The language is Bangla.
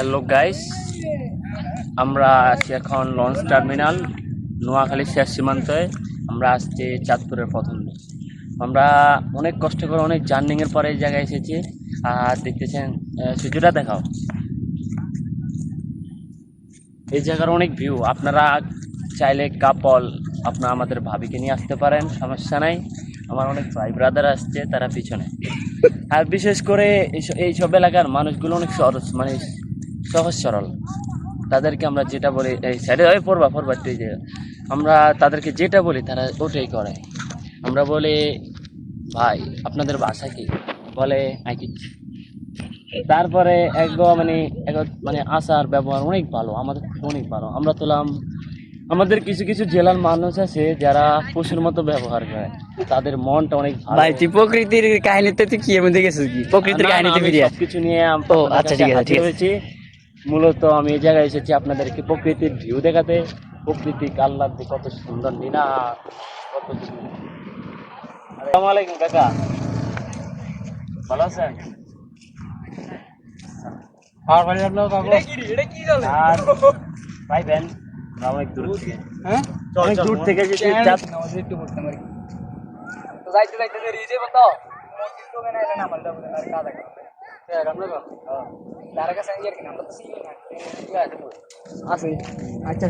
হ্যালো গাইস, আমরা আছি এখন লঞ্চ টার্মিনাল নোয়াখালী শেষ সীমান্তে। আমরা আসছি চাঁদপুরের প্রথম দিন। আমরা অনেক কষ্ট করে অনেক জার্নিংয়ের পরে এই জায়গায় এসেছি। আর দেখতেছেন সূর্যটা দেখাও, এই জায়গার অনেক ভিউ। আপনারা চাইলে কাপল আপনারা আমাদের ভাবিকে নিয়ে আসতে পারেন, সমস্যা নাই। আমার অনেক ভাই ব্রাদার আসছে, তারা পিছনে। আর বিশেষ করে এইসব এলাকার মানুষগুলো অনেক সহজ সরল। তাদেরকে আমরা যেটা বলি এই সাইডে পড়বা যে আমরা তাদেরকে যেটা বলি তারা ওটাই করে। আমরা বলি ভাই আপনাদের বাসা কি, বলে আইকি। তারপরে মানে আচার ব্যবহার অনেক ভালো, আমাদের অনেক ভালো। আমরা তোলাম আমাদের কিছু কিছু জেলার মানুষ আছে যারা পশুর মতো ব্যবহার করে, তাদের মনটা অনেক ভালো। ভাই তুই প্রকৃতির কাহিনীতে তুই কি এমন দেখেছিস কি? প্রকৃতির কাহিনীতে ফিরিয়ে সবকিছু নিয়ে ও আচ্ছা ঠিক আছে ঠিক আছে। হয়েছি। মূলত আমি এই জায়গায় এসেছি আপনাদেরকে প্রকৃতির ভিউ দেখাতে। প্রকৃতি আল্লাহ কত সুন্দর নীলা, কত আসসালামু আলাইকুম কাকা, ভালো আছেন? আর ভাই বেন অনেক দূর থেকে, অনেক দূর থেকে যেতে যাইতে যাইতে দেরি হয়ে যাবে তো মসজিদ তো কেন এলেন আমার যাবো আর কাজ আছে তার কাছে আর কি আমরা তো চিনি না আছে আচ্ছা